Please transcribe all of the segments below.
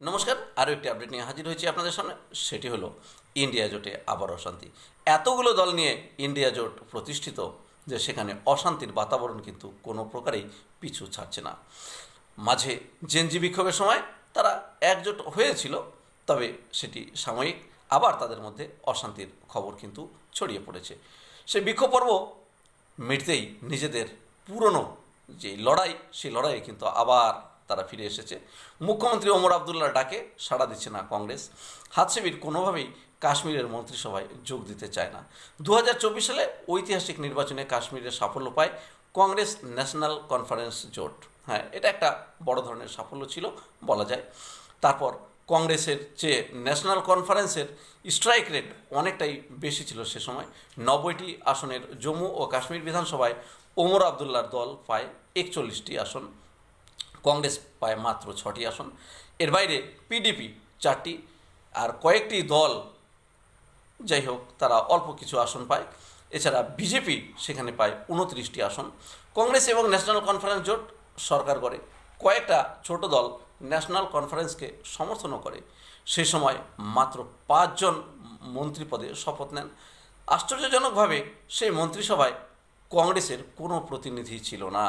নমস্কার, আরও একটি আপডেট নিয়ে হাজির হয়েছি আপনাদের সামনে। সেটি হলো ইন্ডিয়া জোটে আবার অশান্তি। এতগুলো দল নিয়ে ইন্ডিয়া জোট প্রতিষ্ঠিত যে সেখানে অশান্তির বাতাবরণ কিন্তু কোনো প্রকারেই পিছু ছাড়ছে না। মাঝে জেনজি বিক্ষোভের সময় তারা একজোট হয়েছিল, তবে সেটি সাময়িক। আবার তাদের মধ্যে অশান্তির খবর কিন্তু ছড়িয়ে পড়েছে। সেই বিক্ষোভ পর্ব মিটতেই নিজেদের পুরনো যে লড়াই, সেই লড়াইয়ে কিন্তু আবার তারা ফিরে এসেছে। মুখ্যমন্ত্রী ওমর আবদুল্লার ডাকে সাড়া দিচ্ছে না কংগ্রেস। হাতশিবির কোনোভাবেই কাশ্মীরের মন্ত্রিসভায় যোগ দিতে চায় না। 2024 সালে ঐতিহাসিক নির্বাচনে কাশ্মীরের সাফল্য পায় কংগ্রেস ন্যাশনাল কনফারেন্স জোট। হ্যাঁ, এটা একটা বড় ধরনের সাফল্য ছিল বলা যায়। তারপর কংগ্রেসের চেয়ে ন্যাশনাল কনফারেন্সের স্ট্রাইক রেট অনেকটাই বেশি ছিল সে সময়। 90টি আসনের জম্মু ও কাশ্মীর বিধানসভায় ওমর আবদুল্লার দল পায় 41টি আসন, কংগ্রেস পায় মাত্র 6টি আসন। এর বাইরে পিডিপি 4টি, আর কয়েকটি দল যাই হোক তারা অল্প কিছু আসন পায়। এছাড়া বিজেপি সেখানে পায় 29টি আসন। কংগ্রেস এবং ন্যাশনাল কনফারেন্স জোট সরকার করে। কয়েকটা ছোট দল ন্যাশনাল কনফারেন্সকে সমর্থনও করে। সে সময় মাত্র 5 জন মন্ত্রী পদে শপথ নেন। আশ্চর্যজনকভাবে সেই মন্ত্রিসভায় কংগ্রেসের কোনো প্রতিনিধি ছিল না।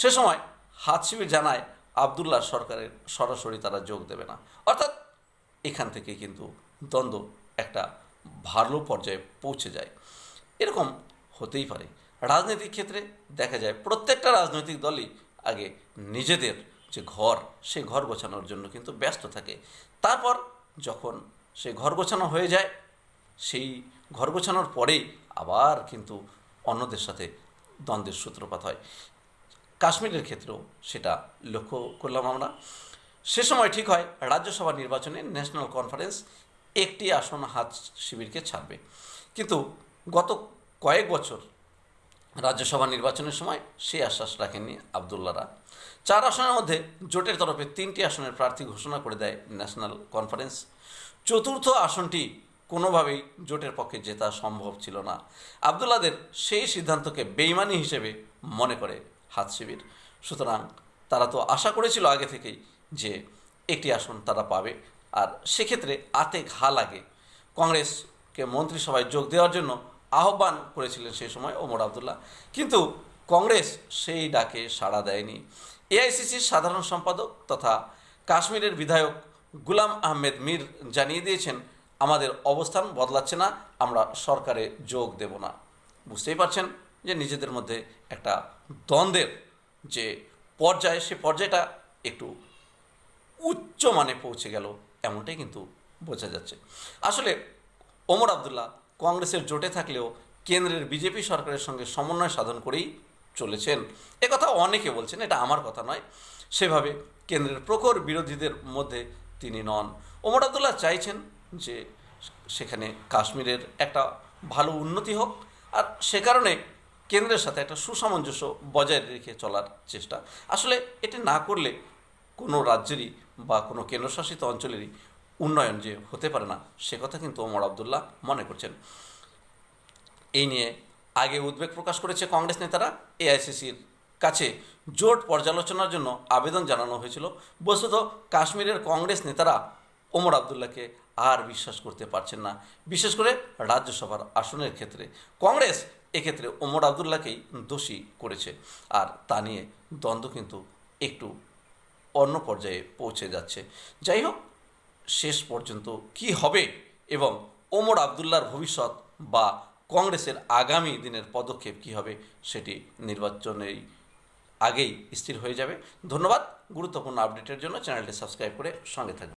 সে সময় হাতশিবির জানায় আবদুল্লাহ সরকারের সরাসরি তারা যোগ দেবে না। অর্থাৎ এখান থেকে কিন্তু দ্বন্দ্ব একটা ভালো পর্যায়ে পৌঁছে যায়। এরকম হতেই পারে। রাজনৈতিক ক্ষেত্রে দেখা যায় প্রত্যেকটা রাজনৈতিক দলই আগে নিজেদের যে ঘর, সেই ঘর গোছানোর জন্য কিন্তু ব্যস্ত থাকে। তারপর যখন সেই ঘর গোছানো হয়ে যায়, সেই ঘর গোছানোর পরেই আবার কিন্তু অন্যদের সাথে দ্বন্দ্বের সূত্রপাত হয়। কাশ্মীরের ক্ষেত্রেও সেটা লক্ষ্য করলাম আমরা। সে সময় ঠিক হয় রাজ্যসভা নির্বাচনে ন্যাশনাল কনফারেন্স একটি আসন হাত শিবিরকে ছাড়বে। কিন্তু গত কয়েক বছর রাজ্যসভা নির্বাচনের সময় সেই আশ্বাস রাখেননি আবদুল্লারা। 4 আসনের মধ্যে জোটের তরফে 3টি আসনের প্রার্থী ঘোষণা করে দেয় ন্যাশনাল কনফারেন্স। চতুর্থ আসনটি কোনোভাবেই জোটের পক্ষে জেতা সম্ভব ছিল না। আবদুল্লাদের সেই সিদ্ধান্তকে বেইমানি হিসেবে মনে করে হাতশিবির। সুতরাং তারা তো আশা করেছিল আগে থেকেই যে একটি আসন তারা পাবে, আর সেক্ষেত্রে আতে ঘা লাগে। কংগ্রেসকে মন্ত্রিসভায় যোগ দেওয়ার জন্য আহ্বান করেছিলেন সেই সময় ওমর আবদুল্লাহ, কিন্তু কংগ্রেস সেই ডাকে সাড়া দেয়নি। এআইসিসির সাধারণ সম্পাদক তথা কাশ্মীরের বিধায়ক গুলাম আহমেদ মীর জানিয়ে দিয়েছেন, আমাদের অবস্থান বদলাচ্ছে না, আমরা সরকারে যোগ দেব না। বুঝতেই পারছেন যে নিজেদের মধ্যে একটা দ্বন্দ্বের যে পর্যায়, সে পর্যায়টা একটু উচ্চ মানে পৌঁছে গেল, এমনটাই কিন্তু বোঝা যাচ্ছে। আসলে ওমর আবদুল্লাহ কংগ্রেসের জোটে থাকলেও কেন্দ্রের বিজেপি সরকারের সঙ্গে সমন্বয় সাধন করেই চলেছেন। কথা অনেকে বলছেন, এটা আমার কথা নয়। সেভাবে কেন্দ্রের প্রখর বিরোধীদের মধ্যে তিনি নন। ওমর আবদুল্লাহ চাইছেন যে সেখানে কাশ্মীরের একটা ভালো উন্নতি হোক, আর সে কারণে কেন্দ্রের সাথে একটা সুসামঞ্জস্য বজায় রেখে চলার চেষ্টা। আসলে এটি না করলে কোনো রাজ্যেরই বা কোনো কেন্দ্রশাসিত অঞ্চলেরই উন্নয়ন যে হতে পারে না, সে কথা কিন্তু ওমর আবদুল্লাহ মনে করছেন। এই নিয়ে আগে উদ্বেগ প্রকাশ করেছে কংগ্রেস নেতারা। এআইসিসির কাছে জোট পর্যালোচনার জন্য আবেদন জানানো হয়েছিল। বস্তুত কাশ্মীরের কংগ্রেস নেতারা ওমর আবদুল্লাহকে আর বিশ্বাস করতে পারছেন না, বিশেষ করে রাজ্যসভার আসনের ক্ষেত্রে। কংগ্রেস এক্ষেত্রে ওমর আবদুল্লাহকেই দোষী করেছে, আর তা নিয়ে দ্বন্দ্ব কিন্তু একটু অন্য পর্যায়ে পৌঁছে যাচ্ছে। যাই হোক, শেষ পর্যন্ত কি হবে এবং ওমর আবদুল্লার ভবিষ্যৎ বা কংগ্রেসের আগামী দিনের পদক্ষেপ কী হবে, সেটি নির্বাচনের আগেই স্থির হয়ে যাবে। ধন্যবাদ। গুরুত্বপূর্ণ আপডেটের জন্য চ্যানেলটি সাবস্ক্রাইব করে সঙ্গে থাকবেন।